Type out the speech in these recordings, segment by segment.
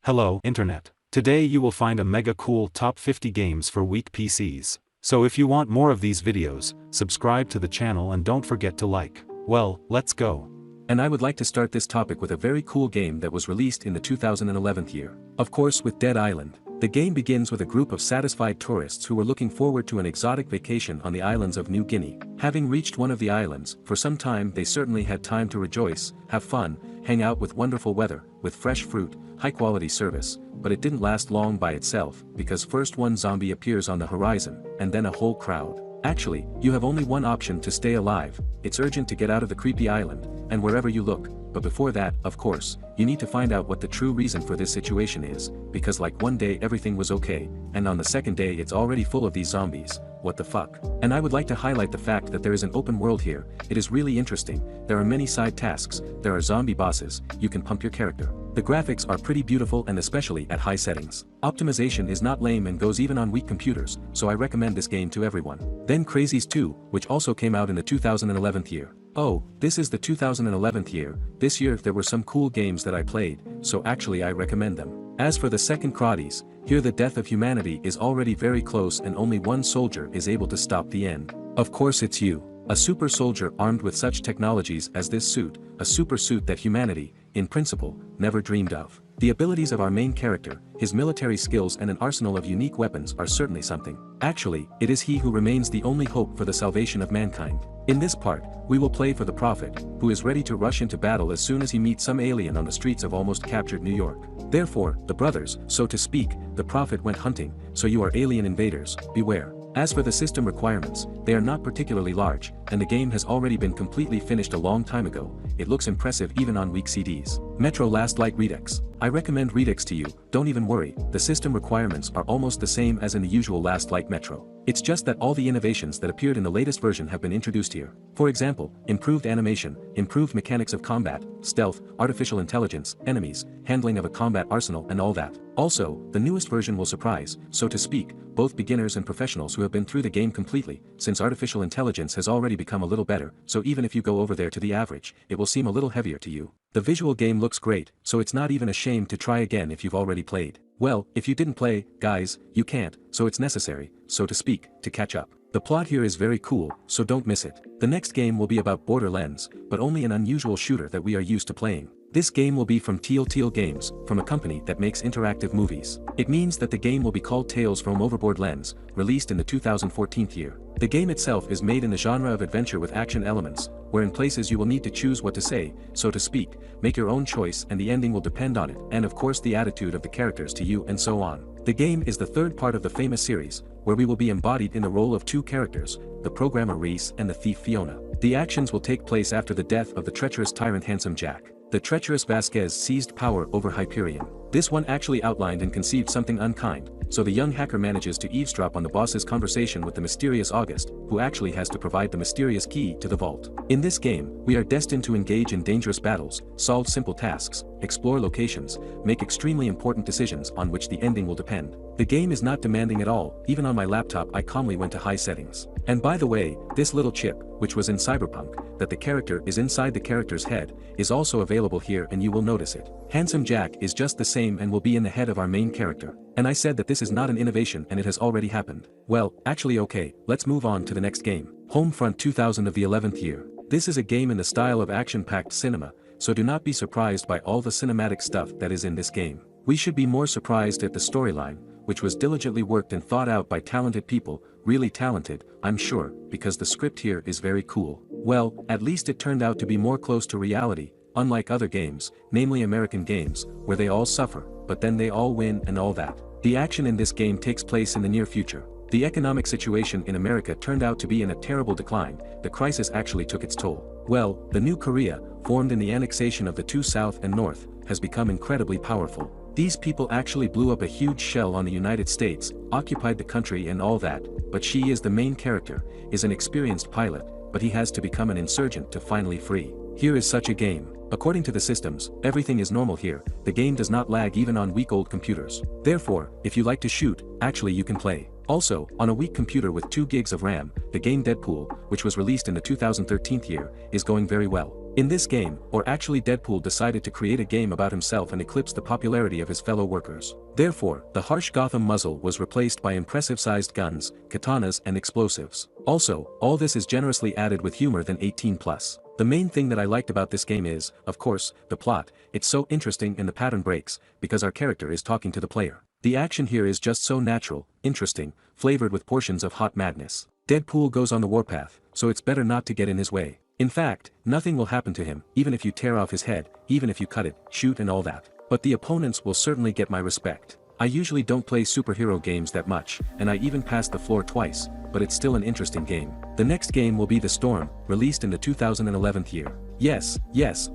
Hello, Internet. Today you will find a mega cool top 50 games for weak PCs. So if you want more of these videos, subscribe to the channel and don't forget to like. Well, let's go. And I would like to start this topic with a very cool game that was released in the 2011 year. Of course, with Dead Island. The game begins with a group of satisfied tourists who were looking forward to an exotic vacation on the islands of New Guinea. Having reached one of the islands, for some time they certainly had time to rejoice, have fun, hang out with wonderful weather, with fresh fruit, high-quality service, but it didn't last long by itself, because first one zombie appears on the horizon, and then a whole crowd. Actually, you have only one option to stay alive. It's urgent to get out of the creepy island, and wherever you look, but before that, of course, you need to find out what the true reason for this situation is, because like one day everything was okay, and on the second day it's already full of these zombies. What the fuck? And I would like to highlight the fact that there is an open world here. It is really interesting. There are many side tasks, there are zombie bosses, you can pump your character. The graphics are pretty beautiful and especially at high settings. Optimization is not lame and goes even on weak computers, so I recommend this game to everyone. Then Crysis 2, which also came out in the 2011 year. Oh, this is the 2011 year. This year there were some cool games that I played, so actually I recommend them. As for the second crysis, here the death of humanity is already very close and only one soldier is able to stop the end. Of course it's you. A super soldier armed with such technologies as this suit, a super suit that humanity, in principle, never dreamed of. The abilities of our main character, his military skills and an arsenal of unique weapons are certainly something. Actually, it is he who remains the only hope for the salvation of mankind. In this part, we will play for the Prophet, who is ready to rush into battle as soon as he meets some alien on the streets of almost captured New York. Therefore, the brothers, so to speak, the Prophet went hunting, so you are alien invaders, beware. As for the system requirements, they are not particularly large, and the game has already been completely finished a long time ago. It looks impressive even on weak CDs. Metro Last Light Redux. I recommend Redux to you, don't even worry, the system requirements are almost the same as in the usual Last Light Metro. It's just that all the innovations that appeared in the latest version have been introduced here. For example, improved animation, improved mechanics of combat, stealth, artificial intelligence, enemies, handling of a combat arsenal and all that. Also, the newest version will surprise, so to speak, both beginners and professionals who have been through the game completely, since artificial intelligence has already become a little better, so even if you go over there to the average, it will seem a little heavier to you. The visual game looks great, so it's not even a shame to try again if you've already played. Well, if you didn't play, guys, you can't, so it's necessary, so to speak, to catch up. The plot here is very cool, so don't miss it. The next game will be about Borderlands, but only an unusual shooter that we are used to playing. This game will be from Telltale Games, from a company that makes interactive movies. It means that the game will be called Tales from Borderlands, released in the 2014 year. The game itself is made in the genre of adventure with action elements, where in places you will need to choose what to say, so to speak, make your own choice and the ending will depend on it, and of course the attitude of the characters to you and so on. The game is the third part of the famous series, where we will be embodied in the role of two characters, the programmer Reese and the thief Fiona. The actions will take place after the death of the treacherous tyrant Handsome Jack. The treacherous Vasquez seized power over Hyperion. This one actually outlined and conceived something unkind, so the young hacker manages to eavesdrop on the boss's conversation with the mysterious August, who actually has to provide the mysterious key to the vault. In this game, we are destined to engage in dangerous battles, solve simple tasks, explore locations, make extremely important decisions on which the ending will depend. The game is not demanding at all, even on my laptop I calmly went to high settings. And by the way, this little chip, which was in Cyberpunk, that the character is inside the character's head, is also available here and you will notice it. Handsome Jack is just the same and will be in the head of our main character. And I said that this is not an innovation and it has already happened. Well, actually okay, let's move on to the next game. Homefront 2000 of the 11th year. This is a game in the style of action-packed cinema, so do not be surprised by all the cinematic stuff that is in this game. We should be more surprised at the storyline, which was diligently worked and thought out by talented people, really talented, I'm sure, because the script here is very cool. Well, at least it turned out to be more close to reality, unlike other games, namely American games, where they all suffer, but then they all win and all that. The action in this game takes place in the near future. The economic situation in America turned out to be in a terrible decline, the crisis actually took its toll. Well, the new Korea, formed in the annexation of the two South and North, has become incredibly powerful. These people actually blew up a huge shell on the United States, occupied the country and all that, but she is the main character, is an experienced pilot, but he has to become an insurgent to finally free. Here is such a game. According to the systems, everything is normal here, the game does not lag even on weak old computers. Therefore, if you like to shoot, actually you can play. Also, on a weak computer with 2 gigs of RAM, the game Deadpool, which was released in the 2013 year, is going very well. In this game, or actually Deadpool decided to create a game about himself and eclipse the popularity of his fellow workers. Therefore, the harsh Gotham muzzle was replaced by impressive-sized guns, katanas and explosives. Also, all this is generously added with humor than 18+. The main thing that I liked about this game is, of course, the plot. It's so interesting and the pattern breaks, because our character is talking to the player. The action here is just so natural, interesting, flavored with portions of hot madness. Deadpool goes on the warpath, so it's better not to get in his way. In fact, nothing will happen to him, even if you tear off his head, even if you cut it, shoot and all that. But the opponents will certainly get my respect. I usually don't play superhero games that much, and I even passed the floor twice, but it's still an interesting game. The next game will be The Storm, released in the 2011 year. Yes,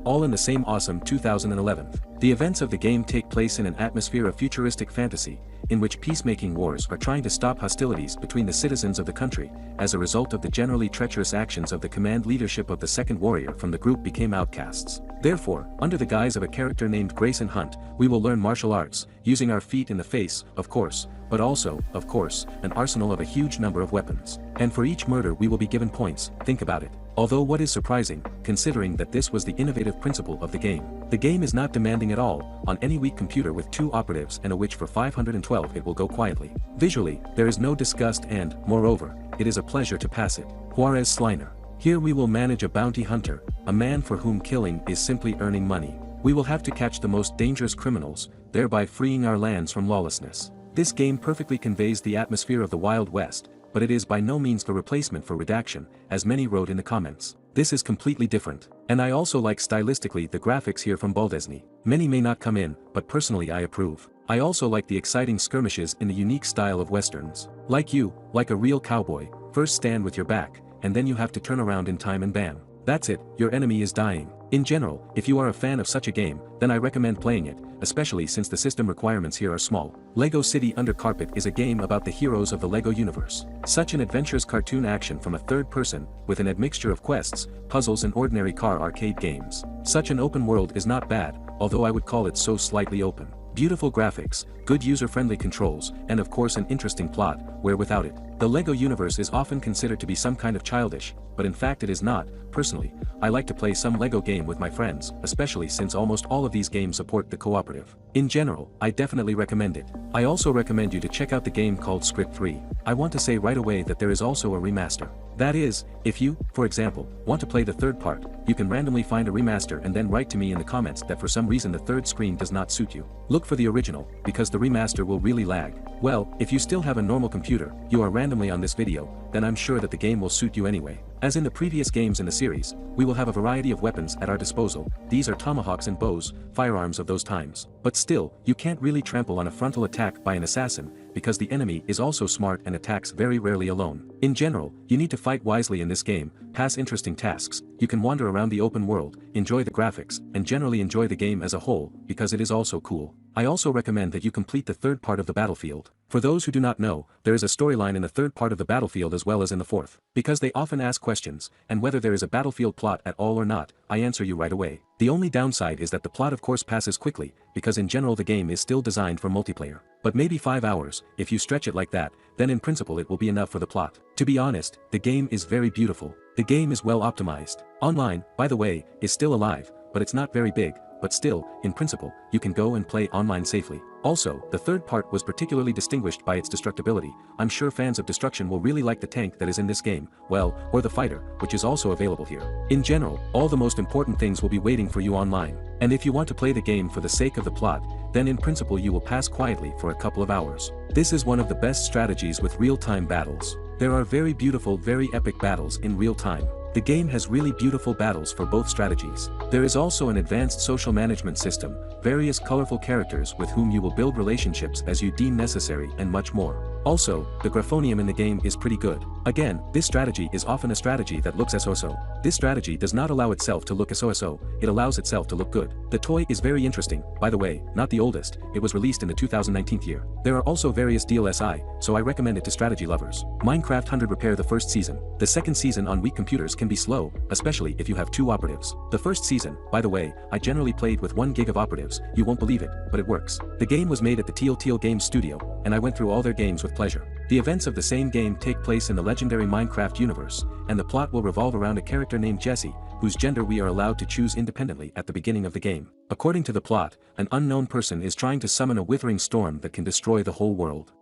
all in the same awesome 2011. The events of the game take place in an atmosphere of futuristic fantasy, in which peacemaking wars are trying to stop hostilities between the citizens of the country, as a result of the generally treacherous actions of the command leadership of the second warrior from the group became outcasts. Therefore, under the guise of a character named Grayson Hunt, we will learn martial arts, using our feet in the face, of course, but also, of course, an arsenal of a huge number of weapons. And for each murder we will be given points, think about it. Although what is surprising, considering that this was the innovative principle of the game is not demanding at all, on any weak computer with 2 operatives and a witch for 512 it will go quietly. Visually, there is no disgust and, moreover, it is a pleasure to pass it. Juarez Sliner. Here we will manage a bounty hunter, a man for whom killing is simply earning money. We will have to catch the most dangerous criminals, thereby freeing our lands from lawlessness. This game perfectly conveys the atmosphere of the Wild West, but it is by no means the replacement for redaction, as many wrote in the comments. This is completely different. And I also like stylistically the graphics here from Baldesny. Many may not come in, but personally I approve. I also like the exciting skirmishes in the unique style of westerns. Like a real cowboy, first stand with your back, and then you have to turn around in time and bam. That's it, your enemy is dying. In general, if you are a fan of such a game, then I recommend playing it, especially since the system requirements here are small. Lego City Under Carpet is a game about the heroes of the Lego universe. Such an adventurous cartoon action from a third person, with an admixture of quests, puzzles and ordinary car arcade games. Such an open world is not bad, although I would call it so slightly open. Beautiful graphics, good user-friendly controls, and of course an interesting plot, where without it, the Lego universe is often considered to be some kind of childish, but in fact it is not. Personally, I like to play some Lego game with my friends, especially since almost all of these games support the cooperative. In general, I definitely recommend it. I also recommend you to check out the game called Script 3. I want to say right away that there is also a remaster. That is, if you, for example, want to play the third part, you can randomly find a remaster and then write to me in the comments that for some reason the third screen does not suit you. Look for the original, because the remaster will really lag. Well, if you still have a normal computer, you are randomly on this video, then I'm sure that the game will suit you anyway. As in the previous games in the series, we will have a variety of weapons at our disposal. These are tomahawks and bows, firearms of those times. But still, you can't really trample on a frontal attack by an assassin, because the enemy is also smart and attacks very rarely alone. In general, you need to fight wisely in this game, pass interesting tasks, you can wander around the open world, enjoy the graphics, and generally enjoy the game as a whole, because it is also cool. I also recommend that you complete the third part of the Battlefield. For those who do not know, there is a storyline in the third part of the Battlefield as well as in the fourth. Because they often ask questions, and whether there is a Battlefield plot at all or not, I answer you right away. The only downside is that the plot of course passes quickly, because in general the game is still designed for multiplayer. But maybe 5 hours, if you stretch it like that, then in principle it will be enough for the plot. To be honest, the game is very beautiful. The game is well optimized. Online, by the way, is still alive, but it's not very big. But still, in principle, you can go and play online safely. Also, the third part was particularly distinguished by its destructibility. I'm sure fans of destruction will really like the tank that is in this game, well, or the fighter, which is also available here. In general, all the most important things will be waiting for you online. And if you want to play the game for the sake of the plot, then in principle you will pass quietly for a couple of hours. This is one of the best strategies with real-time battles. There are very beautiful, very epic battles in real time. The game has really beautiful battles for both strategies. There is also an advanced social management system, various colorful characters with whom you will build relationships as you deem necessary and much more. Also, the graphonium in the game is pretty good. Again, this strategy is often a strategy that looks so-so. This strategy does not allow itself to look so-so, it allows itself to look good. The toy is very interesting, by the way, not the oldest, it was released in the 2019 year. There are also various DLSI, so I recommend it to strategy lovers. Minecraft 100 Repair the first season. The second season on weak computers can be slow, especially if you have 2 operatives. The first season, by the way, I generally played with 1 gig of operatives, you won't believe it, but it works. The game was made at the Teal Games studio, and I went through all their games with pleasure. The events of the same game take place in the legendary Minecraft universe, and the plot will revolve around a character named Jesse, whose gender we are allowed to choose independently at the beginning of the game. According to the plot, an unknown person is trying to summon a withering storm that can destroy the whole world.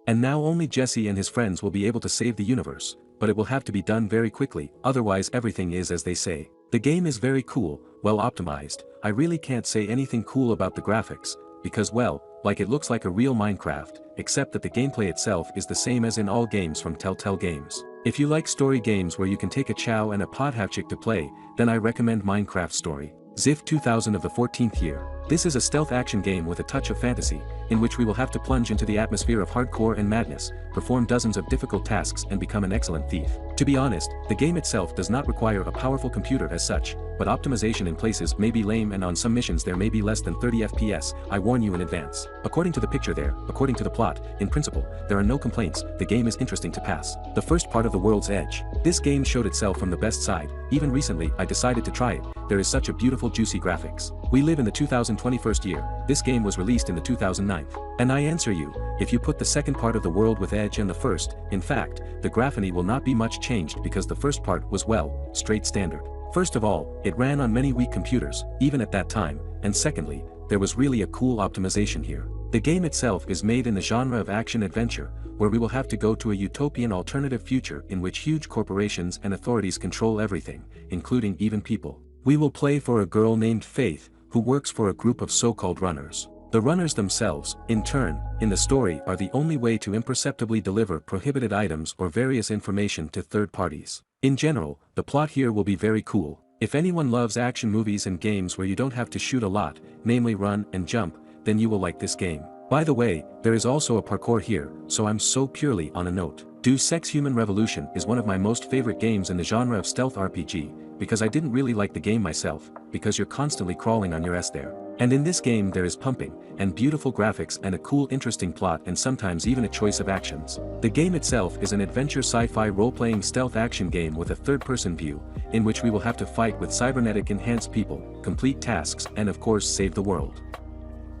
And now only Jesse and his friends will be able to save the universe, but it will have to be done very quickly, otherwise everything is as they say. The game is very cool, well optimized. I really can't say anything cool about the graphics, because well, like it looks like a real Minecraft, except that the gameplay itself is the same as in all games from Telltale Games. If you like story games where you can take a chow and a podhavchik to play, then I recommend Minecraft Story. Ziff 2000 of the 14th year. This is a stealth action game with a touch of fantasy, in which we will have to plunge into the atmosphere of hardcore and madness, perform dozens of difficult tasks and become an excellent thief. To be honest, the game itself does not require a powerful computer as such, but optimization in places may be lame and on some missions there may be less than 30 FPS, I warn you in advance. According to the picture there, according to the plot, in principle, there are no complaints, the game is interesting to pass. The first part of the world's edge. This game showed itself from the best side, even recently I decided to try it, there is such a beautiful juicy graphics. We live in the 2021st year, this game was released in the 2009th. And I answer you, if you put the second part of the world with edge and the first, in fact, the graphony will not be much changed because the first part was well, straight standard. First of all, it ran on many weak computers, even at that time, and secondly, there was really a cool optimization here. The game itself is made in the genre of action-adventure, where we will have to go to a utopian alternative future in which huge corporations and authorities control everything, including even people. We will play for a girl named Faith, who works for a group of so-called runners. The runners themselves, in turn, in the story are the only way to imperceptibly deliver prohibited items or various information to third parties. In general, the plot here will be very cool. If anyone loves action movies and games where you don't have to shoot a lot, namely run and jump, then you will like this game. By the way, there is also a parkour here, so I'm so purely on a note. Deus Ex Human Revolution is one of my most favorite games in the genre of stealth RPG, because I didn't really like the game myself, because you're constantly crawling on your ass there. And in this game there is pumping, and beautiful graphics and a cool interesting plot and sometimes even a choice of actions. The game itself is an adventure sci-fi role-playing stealth action game with a third-person view, in which we will have to fight with cybernetic enhanced people, complete tasks and of course save the world.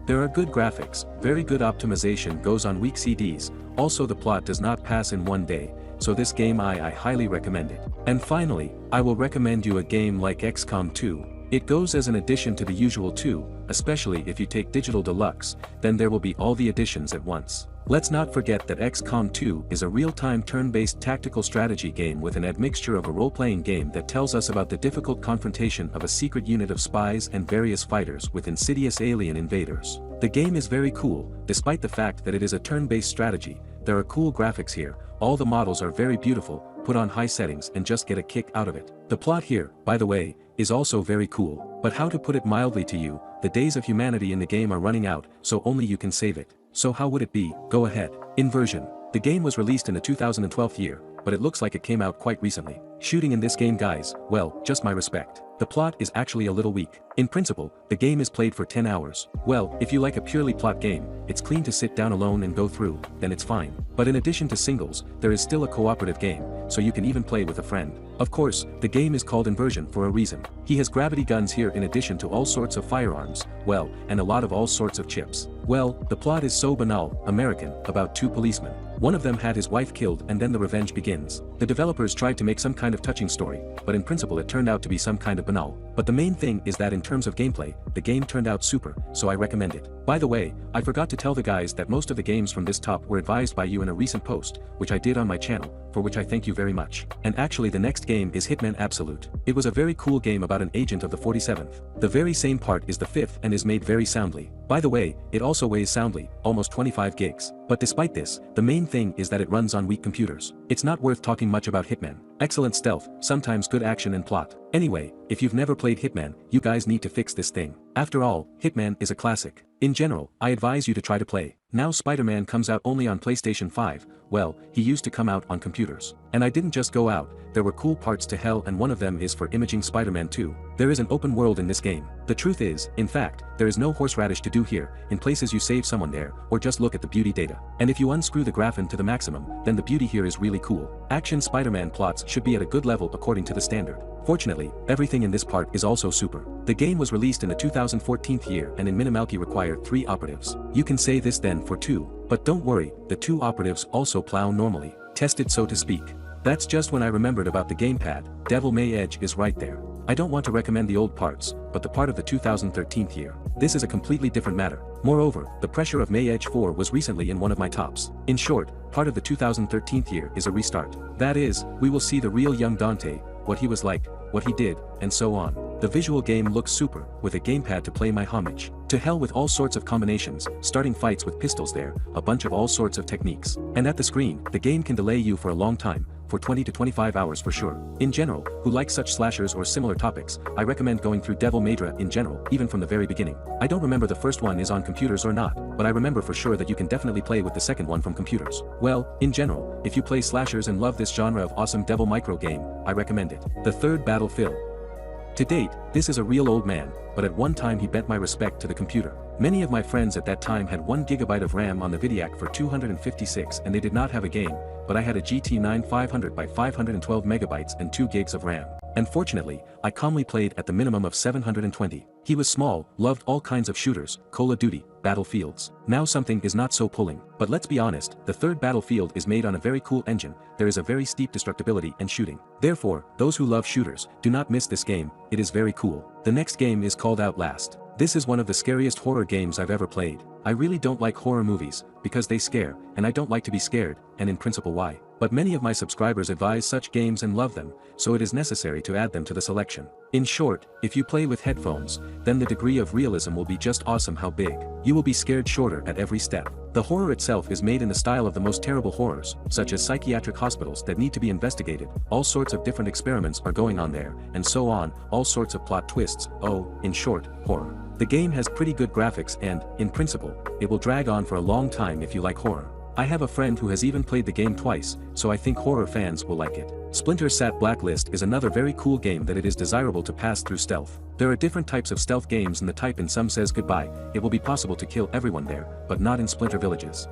There are good graphics, very good optimization goes on weak CDs, also the plot does not pass in one day, so this game I highly recommend it. And finally, I will recommend you a game like XCOM 2. It goes as an addition to the usual 2, especially if you take Digital Deluxe, then there will be all the additions at once. Let's not forget that XCOM 2 is a real-time turn-based tactical strategy game with an admixture of a role-playing game that tells us about the difficult confrontation of a secret unit of spies and various fighters with insidious alien invaders. The game is very cool, despite the fact that it is a turn-based strategy. There are cool graphics here, all the models are very beautiful, put on high settings and just get a kick out of it. The plot here, by the way, is also very cool, but how to put it mildly to you, the days of humanity in the game are running out, so only you can save it. So how would it be? Go ahead. Inversion. The game was released in the 2012th year, but it looks like it came out quite recently. Shooting in this game guys, well, just my respect. The plot is actually a little weak. In principle, the game is played for 10 hours. Well, if you like a purely plot game, it's clean to sit down alone and go through, then it's fine. But in addition to singles, there is still a cooperative game, so you can even play with a friend. Of course, the game is called Inversion for a reason. He has gravity guns here in addition to all sorts of firearms, well, and a lot of all sorts of chips. Well, the plot is so banal, American, about two policemen. One of them had his wife killed and then the revenge begins. The developers tried to make some kind of touching story, but in principle it turned out to be some kind of banal. But the main thing is that in terms of gameplay, the game turned out super, so I recommend it. By the way, I forgot to tell the guys that most of the games from this top were advised by you in a recent post, which I did on my channel, for which I thank you very much. And actually the next game is Hitman Absolute. It was a very cool game about an agent of the 47th. The very same part is the 5th and is made very soundly. By the way, it also weighs soundly, almost 25 gigs. But despite this, the main thing is that it runs on weak computers. It's not worth talking much about Hitman. Excellent stealth, sometimes good action and plot. Anyway, if you've never played Hitman, you guys need to fix this thing. After all, Hitman is a classic. In general, I advise you to try to play. Now Spider-Man comes out only on PlayStation 5, well, he used to come out on computers. And I didn't just go out, there were cool parts to hell and one of them is for imaging Spider-Man 2. There is an open world in this game. The truth is, in fact, there is no horseradish to do here, in places you save someone there, or just look at the beauty data. And if you unscrew the graphene to the maximum, then the beauty here is really cool. Action Spider-Man plots should be at a good level according to the standard. Fortunately, everything in this part is also super. The game was released in the 2014th year and in Minimalki required 3 operatives. You can say this then for 2. But don't worry, the two operatives also plow normally, tested so to speak. That's just when I remembered about the gamepad. Devil May Edge is right there. I don't want to recommend the old parts, but the part of the 2013 year. This is a completely different matter. Moreover, the pressure of May Edge 4 was recently in one of my tops. In short, part of the 2013 year is a restart. That is, we will see the real young Dante, what he was like, what he did, and so on. The visual game looks super, with a gamepad to play my homage. To hell with all sorts of combinations, starting fights with pistols there, a bunch of all sorts of techniques. And at the screen, the game can delay you for a long time, for 20 to 25 hours for sure. In general, who like such slashers or similar topics, I recommend going through Devil May Cry in general, even from the very beginning. I don't remember the first one is on computers or not, but I remember for sure that you can definitely play with the second one from computers. Well, in general, if you play slashers and love this genre of awesome Devil May Cry game, I recommend it. The third Battlefield. To date, this is a real old man, but at one time he bent my respect to the computer. Many of my friends at that time had 1 GB of RAM on the Vidiac for 256 and they did not have a game, but I had a GT9 500 by 512 megabytes and 2 gigs of RAM. And fortunately, I calmly played at the minimum of 720. He was small, loved all kinds of shooters, Call of Duty, Battlefields. Now something is not so pulling, but let's be honest, the third Battlefield is made on a very cool engine, there is a very steep destructibility and shooting. Therefore, those who love shooters, do not miss this game, it is very cool. The next game is called Outlast. This is one of the scariest horror games I've ever played. I really don't like horror movies, because they scare, and I don't like to be scared, and in principle why. But many of my subscribers advise such games and love them, so it is necessary to add them to the selection. In short, if you play with headphones, then the degree of realism will be just awesome how big. You will be scared shorter at every step. The horror itself is made in the style of the most terrible horrors, such as psychiatric hospitals that need to be investigated, all sorts of different experiments are going on there, and so on, all sorts of plot twists, in short, horror. The game has pretty good graphics and, in principle, it will drag on for a long time if you like horror. I have a friend who has even played the game twice, so I think horror fans will like it. Splinter Sat Blacklist is another very cool game that it is desirable to pass through stealth. There are different types of stealth games and the type in some says goodbye, it will be possible to kill everyone there, but not in Splinter Villages.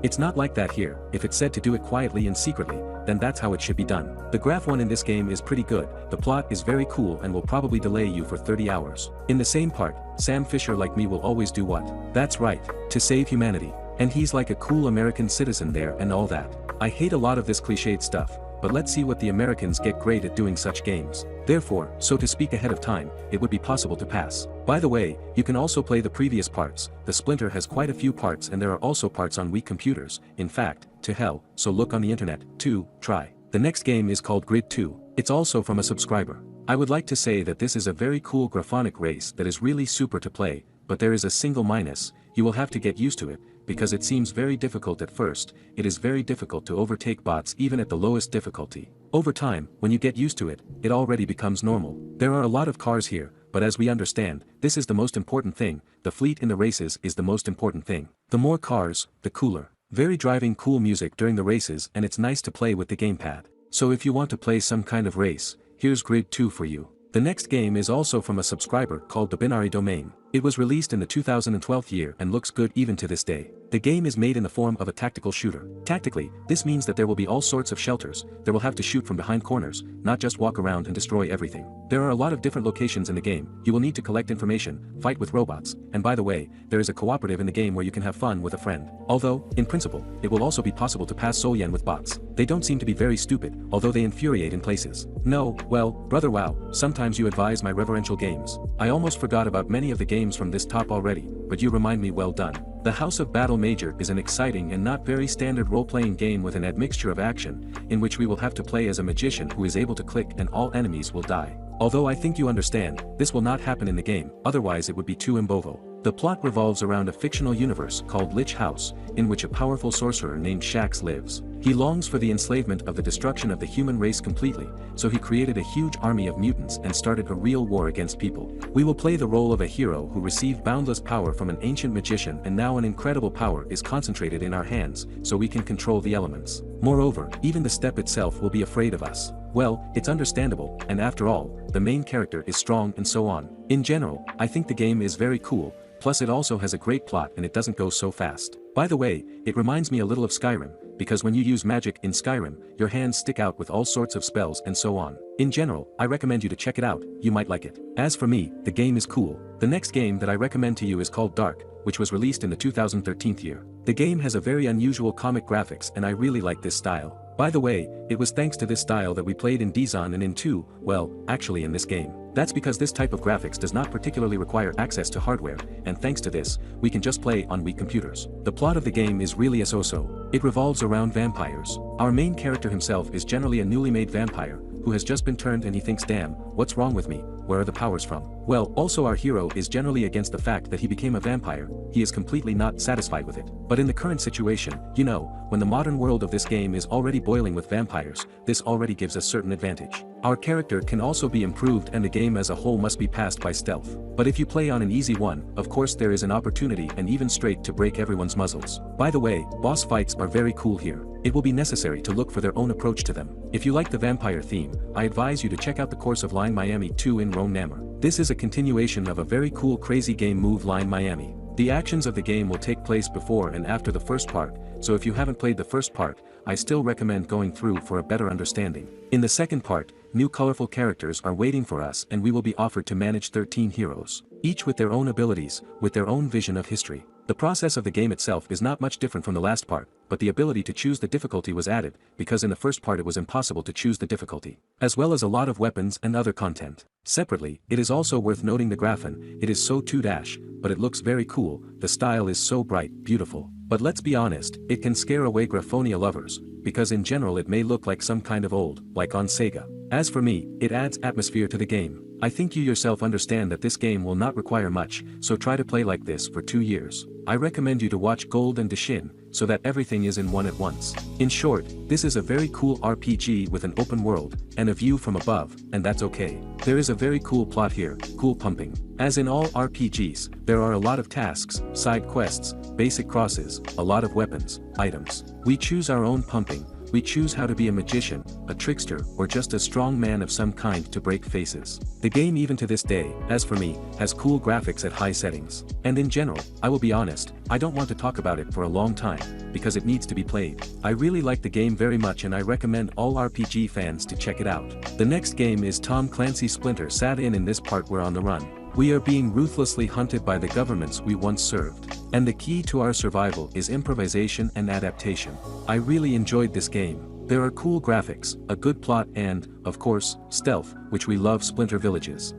It's not like that here, if it's said to do it quietly and secretly, then that's how it should be done. The graph one in this game is pretty good, the plot is very cool and will probably delay you for 30 hours. In the same part, Sam Fisher like me will always do what? That's right, to save humanity. And he's like a cool American citizen there and all that. I hate a lot of this cliched stuff, but let's see what the Americans get great at doing such games. Therefore, so to speak ahead of time, it would be possible to pass. By the way, you can also play the previous parts, the Splinter has quite a few parts and there are also parts on weak computers, in fact, to hell, so look on the internet, too, try. The next game is called Grid 2, it's also from a subscriber. I would like to say that this is a very cool graphonic race that is really super to play, but there is a single minus, you will have to get used to it, because it seems very difficult at first, it is very difficult to overtake bots even at the lowest difficulty. Over time, when you get used to it, it already becomes normal. There are a lot of cars here, but as we understand, this is the most important thing, the fleet in the races is the most important thing. The more cars, the cooler. Very driving cool music during the races and it's nice to play with the gamepad. So if you want to play some kind of race, here's Grid 2 for you. The next game is also from a subscriber called the Binary Domain. It was released in the 2012 year and looks good even to this day. The game is made in the form of a tactical shooter. Tactically, this means that there will be all sorts of shelters, there will have to shoot from behind corners, not just walk around and destroy everything. There are a lot of different locations in the game, you will need to collect information, fight with robots, and by the way, there is a cooperative in the game where you can have fun with a friend. Although, in principle, it will also be possible to pass Solyen with bots. They don't seem to be very stupid, although they infuriate in places. No, well, brother wow, sometimes you advise my reverential games. I almost forgot about many of the games from this top already, but you remind me well done. The House of Battlemage is an exciting and not very standard role-playing game with an admixture of action, in which we will have to play as a magician who is able to click and all enemies will die. Although I think you understand, this will not happen in the game, otherwise it would be too imbovo. The plot revolves around a fictional universe called Lich House, in which a powerful sorcerer named Shax lives. He longs for the enslavement of the destruction of the human race completely, so he created a huge army of mutants and started a real war against people. We will play the role of a hero who received boundless power from an ancient magician and now an incredible power is concentrated in our hands, so we can control the elements. Moreover, even the steppe itself will be afraid of us. Well, it's understandable, and after all, the main character is strong and so on. In general, I think the game is very cool, plus it also has a great plot and it doesn't go so fast. By the way, it reminds me a little of Skyrim, because when you use magic in Skyrim, your hands stick out with all sorts of spells and so on. In general, I recommend you to check it out, you might like it. As for me, the game is cool. The next game that I recommend to you is called Dark, which was released in the 2013 year. The game has a very unusual comic graphics and I really like this style. By the way, it was thanks to this style that we played in DayZone and in 2, well, actually in this game. That's because this type of graphics does not particularly require access to hardware, and thanks to this, we can just play on weak computers. The plot of the game is really a so-so. It revolves around vampires. Our main character himself is generally a newly made vampire, who has just been turned and he thinks, damn, what's wrong with me, where are the powers from? Well, also our hero is generally against the fact that he became a vampire, he is completely not satisfied with it. But in the current situation, you know, when the modern world of this game is already boiling with vampires, this already gives us certain advantage. Our character can also be improved and the game as a whole must be passed by stealth. But if you play on an easy one, of course there is an opportunity and even straight to break everyone's muzzles. By the way, boss fights are very cool here. It will be necessary to look for their own approach to them. If you like the vampire theme, I advise you to check out the course of Line Miami 2 in Rome Namur. This is a continuation of a very cool crazy game move Line Miami. The actions of the game will take place before and after the first part, so if you haven't played the first part, I still recommend going through for a better understanding. In the second part, new colorful characters are waiting for us and we will be offered to manage 13 heroes, each with their own abilities, with their own vision of history. The process of the game itself is not much different from the last part, but the ability to choose the difficulty was added, because in the first part it was impossible to choose the difficulty, as well as a lot of weapons and other content. Separately, it is also worth noting the graphon, it is so 2-, but it looks very cool, the style is so bright, beautiful. But let's be honest, it can scare away Graphonia lovers, because in general it may look like some kind of old, like on Sega. As for me, it adds atmosphere to the game. I think you yourself understand that this game will not require much, so try to play like this for 2 years. I recommend you to watch Gold and Deshin, so that everything is in one at once. In short, this is a very cool RPG with an open world, and a view from above, and that's okay. There is a very cool plot here, cool pumping. As in all RPGs, there are a lot of tasks, side quests, basic crosses, a lot of weapons, items. We choose our own pumping. We choose how to be a magician, a trickster, or just a strong man of some kind to break faces. The game even to this day, as for me, has cool graphics at high settings. And in general, I will be honest, I don't want to talk about it for a long time, because it needs to be played. I really like the game very much and I recommend all RPG fans to check it out. The next game is Tom Clancy's Splinter. In this part we're on the run. We are being ruthlessly hunted by the governments we once served. And the key to our survival is improvisation and adaptation. I really enjoyed this game. There are cool graphics, a good plot and, of course, stealth, which we love. Splinter Villages.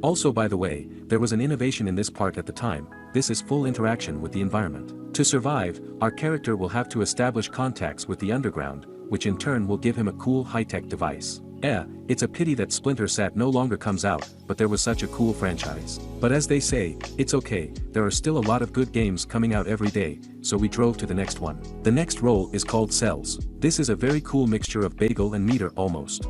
Also by the way, there was an innovation in this part at the time, this is full interaction with the environment. To survive, our character will have to establish contacts with the underground, which in turn will give him a cool high-tech device. It's a pity that Splinter no longer comes out, but there was such a cool franchise. But as they say, it's okay, there are still a lot of good games coming out every day, so we drove to the next one. The next role is called Cells. This is a very cool mixture of bagel and meter almost.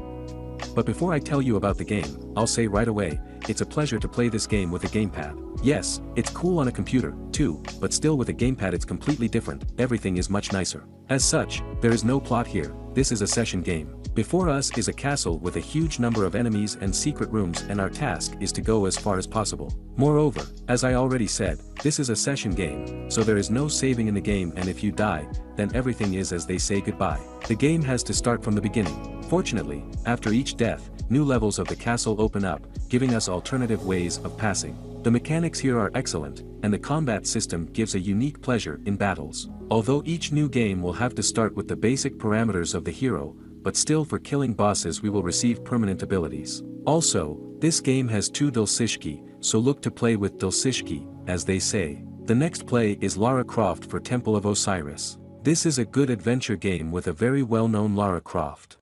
But before I tell you about the game, I'll say right away, it's a pleasure to play this game with a gamepad. Yes, it's cool on a computer, too, but still with a gamepad it's completely different, everything is much nicer. As such, there is no plot here, this is a session game. Before us is a castle with a huge number of enemies and secret rooms and our task is to go as far as possible. Moreover, as I already said, this is a session game, so there is no saving in the game and if you die, then everything is as they say goodbye. The game has to start from the beginning. Fortunately, after each death, new levels of the castle open up, giving us alternative ways of passing. The mechanics here are excellent, and the combat system gives a unique pleasure in battles. Although each new game will have to start with the basic parameters of the hero, but still for killing bosses we will receive permanent abilities. Also, this game has 2 Dulcishki, so look to play with Dulcishki, as they say. The next play is Lara Croft for Temple of Osiris. This is a good adventure game with a very well-known Lara Croft.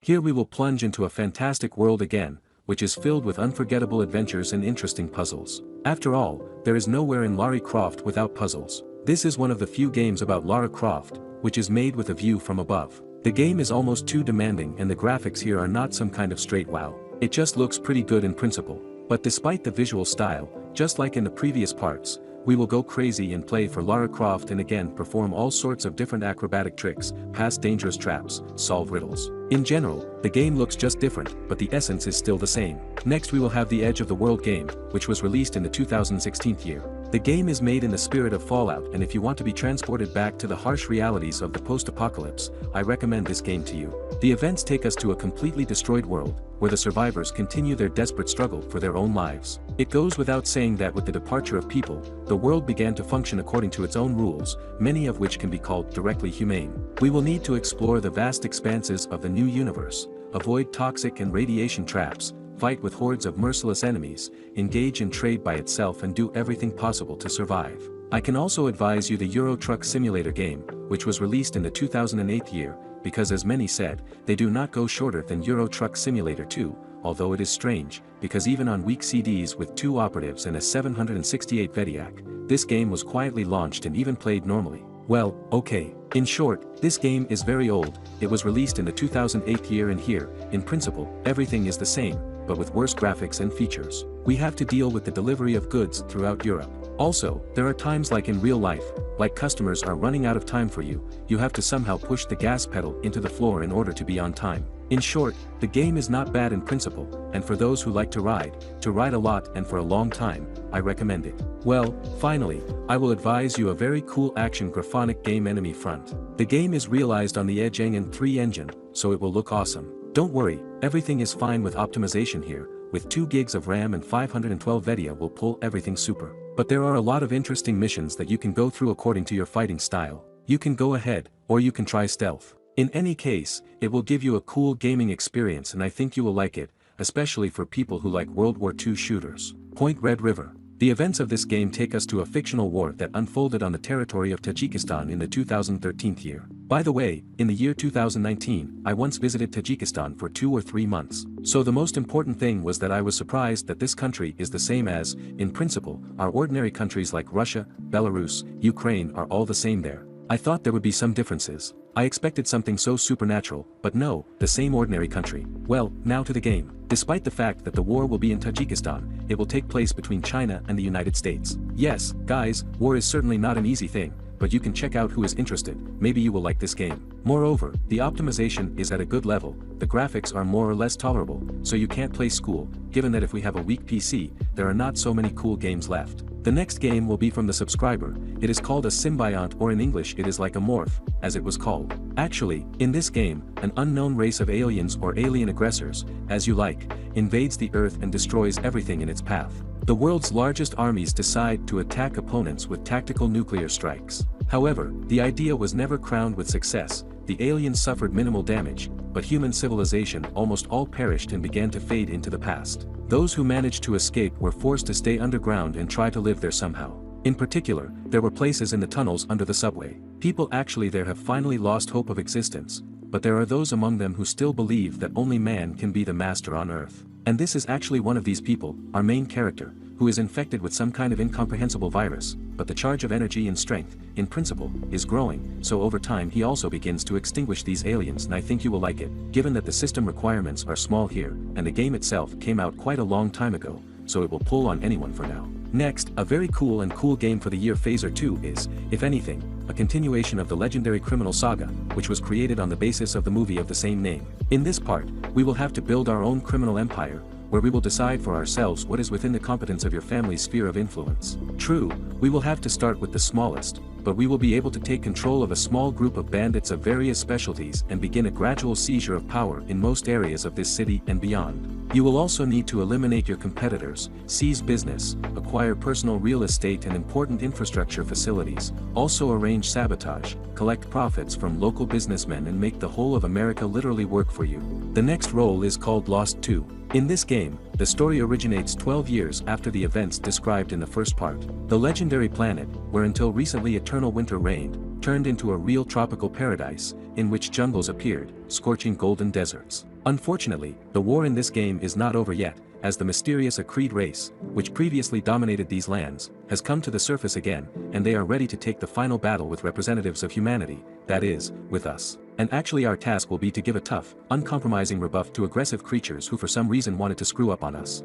Here we will plunge into a fantastic world again, which is filled with unforgettable adventures and interesting puzzles. After all, there is nowhere in Lara Croft without puzzles. This is one of the few games about Lara Croft, which is made with a view from above. The game is almost too demanding and the graphics here are not some kind of straight wow. It just looks pretty good in principle. But despite the visual style, just like in the previous parts, we will go crazy and play for Lara Croft and again perform all sorts of different acrobatic tricks, pass dangerous traps, solve riddles. In general, the game looks just different, but the essence is still the same. Next we will have the Edge of the World game, which was released in the 2016 year. The game is made in the spirit of Fallout, and if you want to be transported back to the harsh realities of the post-apocalypse, I recommend this game to you. The events take us to a completely destroyed world, where the survivors continue their desperate struggle for their own lives. It goes without saying that with the departure of people, the world began to function according to its own rules, many of which can be called directly humane. We will need to explore the vast expanses of the new universe, avoid toxic and radiation traps, fight with hordes of merciless enemies, engage in trade by itself, and do everything possible to survive. I can also advise you the Euro Truck Simulator game, which was released in the 2008 year, because as many said, they do not go shorter than Euro Truck Simulator 2, although it is strange, because even on weak CDs with 2 operatives and a 768 VDAC, this game was quietly launched and even played normally. Well, okay. In short, this game is very old, it was released in the 2008 year, and here, in principle, everything is the same, but with worse graphics and features. We have to deal with the delivery of goods throughout Europe. Also, there are times like in real life, like customers are running out of time for you, you have to somehow push the gas pedal into the floor in order to be on time. In short, the game is not bad in principle, and for those who like to ride a lot and for a long time, I recommend it. Well, finally, I will advise you a very cool action graphonic game, Enemy Front. The game is realized on the Edge Engine 3 engine, so it will look awesome. Don't worry, everything is fine with optimization here, with 2 gigs of RAM and 512 VDA will pull everything super. But there are a lot of interesting missions that you can go through according to your fighting style. You can go ahead, or you can try stealth. In any case, it will give you a cool gaming experience, and I think you will like it, especially for people who like World War II shooters. Point Red River. The events of this game take us to a fictional war that unfolded on the territory of Tajikistan in the 2013 year. By the way, in the year 2019, I once visited Tajikistan for 2 or 3 months. So the most important thing was that I was surprised that this country is the same as, in principle, our ordinary countries like Russia, Belarus, Ukraine are all the same there. I thought there would be some differences. I expected something so supernatural, but no, the same ordinary country. Well, now to the game. Despite the fact that the war will be in Tajikistan, it will take place between China and the United States. Yes, guys, war is certainly not an easy thing, but you can check out who is interested, maybe you will like this game. Moreover, the optimization is at a good level, the graphics are more or less tolerable, so you can't play school, given that if we have a weak PC, there are not so many cool games left. The next game will be from the subscriber, it is called a symbiont, or in English it is like a morph, as it was called. Actually, in this game, an unknown race of aliens or alien aggressors, as you like, invades the Earth and destroys everything in its path. The world's largest armies decide to attack opponents with tactical nuclear strikes. However, the idea was never crowned with success, the aliens suffered minimal damage, but human civilization almost all perished and began to fade into the past. Those who managed to escape were forced to stay underground and try to live there somehow. In particular, there were places in the tunnels under the subway. People actually there have finally lost hope of existence, but there are those among them who still believe that only man can be the master on Earth. And this is actually one of these people, our main character, who is infected with some kind of incomprehensible virus, but the charge of energy and strength, in principle, is growing, so over time he also begins to extinguish these aliens, and I think you will like it, given that the system requirements are small here, and the game itself came out quite a long time ago, so it will pull on anyone for now. Next, a very cool game for the year Phaser 2 is, if anything, a continuation of the legendary criminal saga, which was created on the basis of the movie of the same name. In this part, we will have to build our own criminal empire, where we will decide for ourselves what is within the competence of your family's sphere of influence. True, we will have to start with the smallest, but we will be able to take control of a small group of bandits of various specialties and begin a gradual seizure of power in most areas of this city and beyond. You will also need to eliminate your competitors, seize business, acquire personal real estate and important infrastructure facilities, also arrange sabotage, collect profits from local businessmen and make the whole of America literally work for you. The next role is called Lost 2. In this game, the story originates 12 years after the events described in the first part. The legendary planet, where until recently eternal winter reigned, turned into a real tropical paradise, in which jungles appeared, scorching golden deserts. Unfortunately, the war in this game is not over yet, as the mysterious Akreed race, which previously dominated these lands, has come to the surface again, and they are ready to take the final battle with representatives of humanity, that is, with us. And actually our task will be to give a tough, uncompromising rebuff to aggressive creatures who for some reason wanted to screw up on us.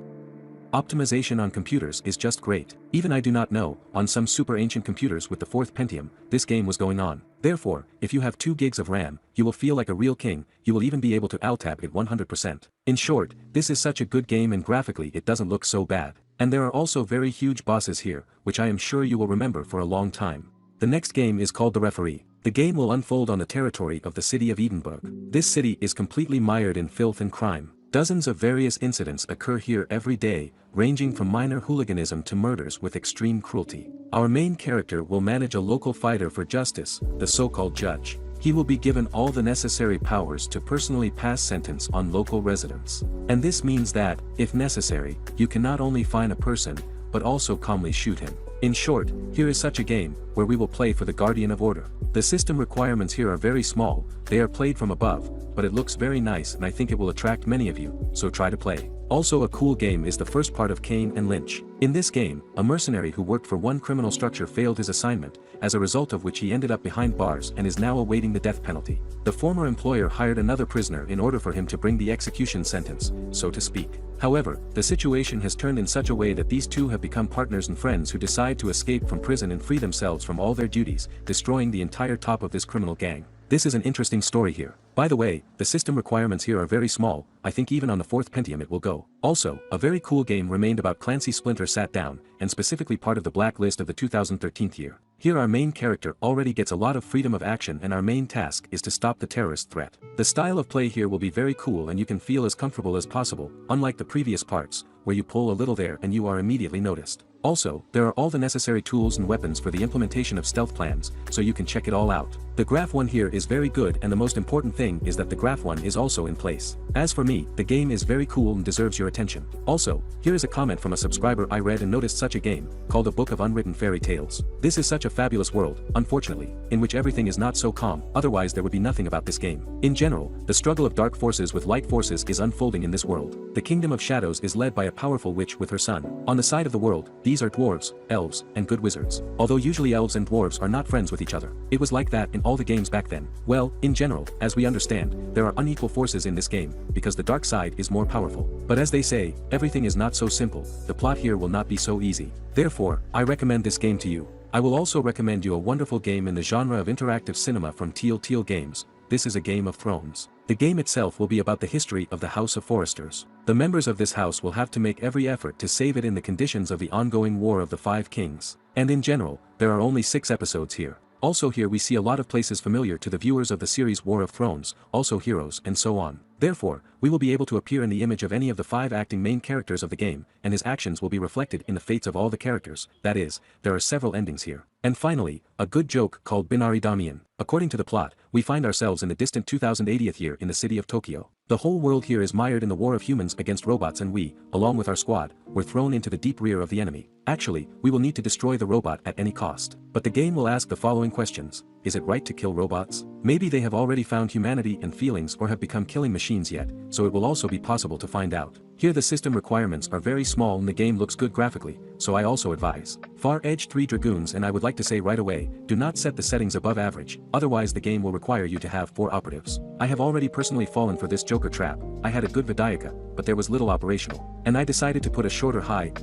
Optimization on computers is just great. Even I do not know, on some super ancient computers with the 4th Pentium, this game was going on. Therefore, if you have 2 gigs of RAM, you will feel like a real king, you will even be able to alt-tab it 100%. In short, this is such a good game and graphically it doesn't look so bad. And there are also very huge bosses here, which I am sure you will remember for a long time. The next game is called The Referee. The game will unfold on the territory of the city of Edinburgh. This city is completely mired in filth and crime. Dozens of various incidents occur here every day, ranging from minor hooliganism to murders with extreme cruelty. Our main character will manage a local fighter for justice, the so-called judge. He will be given all the necessary powers to personally pass sentence on local residents. And this means that, if necessary, you can not only fine a person, but also calmly shoot him. In short, here is such a game, where we will play for the Guardian of Order. The system requirements here are very small, they are played from above, but it looks very nice and I think it will attract many of you, so try to play. Also a cool game is the first part of Kane and Lynch. In this game, a mercenary who worked for one criminal structure failed his assignment, as a result of which he ended up behind bars and is now awaiting the death penalty. The former employer hired another prisoner in order for him to bring the execution sentence, so to speak. However, the situation has turned in such a way that these two have become partners and friends who decide to escape from prison and free themselves from all their duties, destroying the entire top of this criminal gang. This is an interesting story here. By the way, the system requirements here are very small, I think even on the 4th Pentium it will go. Also, a very cool game remained about Clancy Splinter sat down, and specifically part of the blacklist of the 2013 year. Here our main character already gets a lot of freedom of action and our main task is to stop the terrorist threat. The style of play here will be very cool and you can feel as comfortable as possible, unlike the previous parts, where you pull a little there and you are immediately noticed. Also, there are all the necessary tools and weapons for the implementation of stealth plans, so you can check it all out. The graph one here is very good and the most important thing is that the graph one is also in place. As for me, the game is very cool and deserves your attention. Also, here is a comment from a subscriber I read and noticed such a game, called A Book of Unwritten Fairy Tales. This is such a fabulous world, unfortunately, in which everything is not so calm, otherwise there would be nothing about this game. In general, the struggle of dark forces with light forces is unfolding in this world. The Kingdom of Shadows is led by a powerful witch with her son. On the side of the world, these are dwarves, elves, and good wizards. Although usually elves and dwarves are not friends with each other. It was like that in all the games back then. Well, in general, as we understand, there are unequal forces in this game, because the dark side is more powerful. But as they say, everything is not so simple, the plot here will not be so easy. Therefore, I recommend this game to you. I will also recommend you a wonderful game in the genre of interactive cinema from Telltale Games. This is a Game of Thrones. The game itself will be about the history of the House of Foresters. The members of this house will have to make every effort to save it in the conditions of the ongoing War of the Five Kings. And in general, there are only 6 episodes here. Also here we see a lot of places familiar to the viewers of the series War of Thrones, also heroes and so on. Therefore, we will be able to appear in the image of any of the 5 acting main characters of the game, and his actions will be reflected in the fates of all the characters, that is, there are several endings here. And finally, a good joke called Binary Domian. According to the plot, we find ourselves in the distant 2080th year in the city of Tokyo. The whole world here is mired in the war of humans against robots and we, along with our squad, were thrown into the deep rear of the enemy. Actually, we will need to destroy the robot at any cost. But the game will ask the following questions. Is it right to kill robots? Maybe they have already found humanity and feelings or have become killing machines yet, so it will also be possible to find out. Here the system requirements are very small and the game looks good graphically, so I also advise. Far Edge 3 Dragoons, and I would like to say right away, do not set the settings above average, otherwise the game will require you to have 4 operatives. I have already personally fallen for this Joker trap. I had a good Vidayaka, but there was little operational. And I decided to put a shorter high,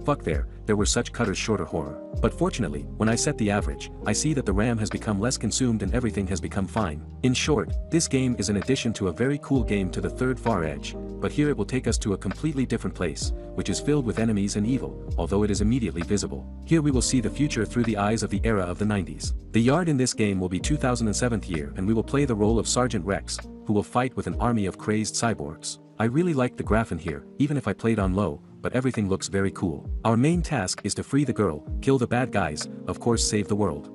fuck there were such cutters shorter horror. But fortunately, when I set the average, I see that the RAM has become less consumed and everything has become fine. In short, this game is an addition to a very cool game to the third Far Edge, but here it will take us to a completely different place, which is filled with enemies and evil, although it is immediately visible. Here we will see the future through the eyes of the era of the 90s. The yard in this game will be 2007 year and we will play the role of Sergeant Rex, who will fight with an army of crazed cyborgs. I really like the graph in here, even if I played on low, but everything looks very cool. Our main task is to free the girl, kill the bad guys, of course save the world.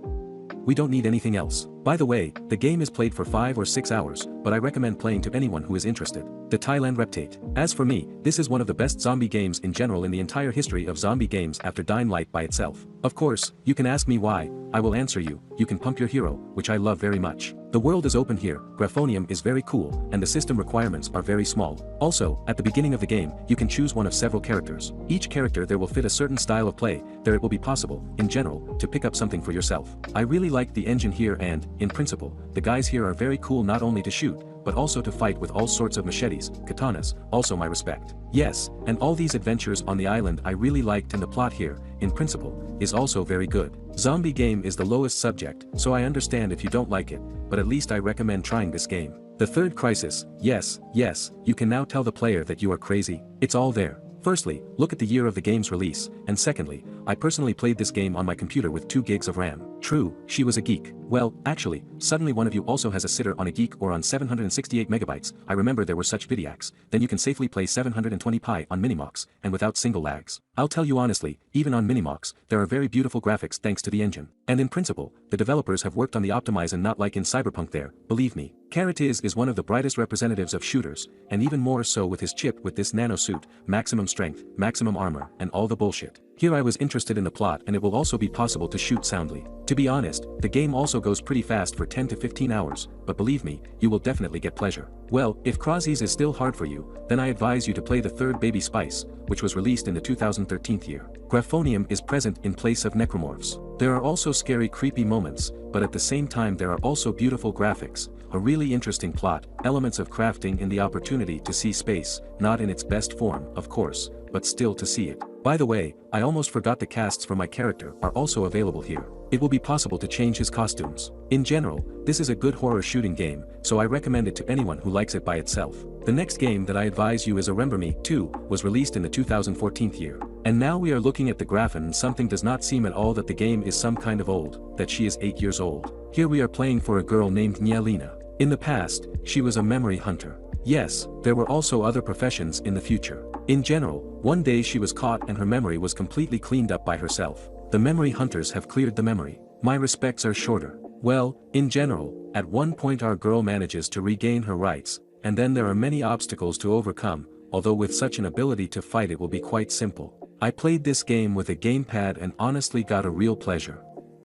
We don't need anything else. By the way, the game is played for 5 or 6 hours, but I recommend playing to anyone who is interested. The Thailand Reptate. As for me, this is one of the best zombie games in general in the entire history of zombie games after Dying Light by itself. Of course, you can ask me why, I will answer you. You can pump your hero, which I love very much. The world is open here, Graphonium is very cool, and the system requirements are very small. Also, at the beginning of the game, you can choose one of several characters. Each character there will fit a certain style of play, there it will be possible, in general, to pick up something for yourself. I really like the engine here and, in principle, the guys here are very cool not only to shoot, but also to fight with all sorts of machetes, katanas, also my respect. Yes, and all these adventures on the island I really liked and the plot here, in principle, is also very good. Zombie game is the lowest subject, so I understand if you don't like it, but at least I recommend trying this game. The third Crysis, yes, you can now tell the player that you are crazy, it's all there. Firstly, look at the year of the game's release, and secondly, I personally played this game on my computer with 2 gigs of RAM. True, she was a geek. Well, actually, suddenly one of you also has a sitter on a geek or on 768 megabytes, I remember there were such vidiacs, then you can safely play 720p on Minimox, and without single lags. I'll tell you honestly, even on Minimox, there are very beautiful graphics thanks to the engine. And in principle, the developers have worked on the optimize and not like in Cyberpunk there, believe me. crysis is one of the brightest representatives of shooters, and even more so with his chip with this nano suit, maximum strength, maximum armor, and all the bullshit. Here I was interested in the plot and it will also be possible to shoot soundly. To be honest, the game also goes pretty fast for 10 to 15 hours, but believe me, you will definitely get pleasure. Well, if crysis is still hard for you, then I advise you to play the third Baby Spice, which was released in the 2013 year. Graphonium is present in place of necromorphs. There are also scary creepy moments, but at the same time there are also beautiful graphics, a really interesting plot, elements of crafting and the opportunity to see space, not in its best form, of course, but still to see it. By the way, I almost forgot the casts for my character are also available here. It will be possible to change his costumes. In general, this is a good horror shooting game, so I recommend it to anyone who likes it by itself. The next game that I advise you is Remember Me 2, was released in the 2014 year. And now we are looking at the graph and something does not seem at all that the game is some kind of old, that she is 8 years old. Here we are playing for a girl named Nyalina. In the past, she was a memory hunter. Yes, there were also other professions in the future. In general, one day she was caught and her memory was completely cleaned up by herself. The memory hunters have cleared the memory. My respects are shorter. Well, in general, at one point our girl manages to regain her rights, and then there are many obstacles to overcome, although with such an ability to fight it will be quite simple. I played this game with a gamepad and honestly got a real pleasure.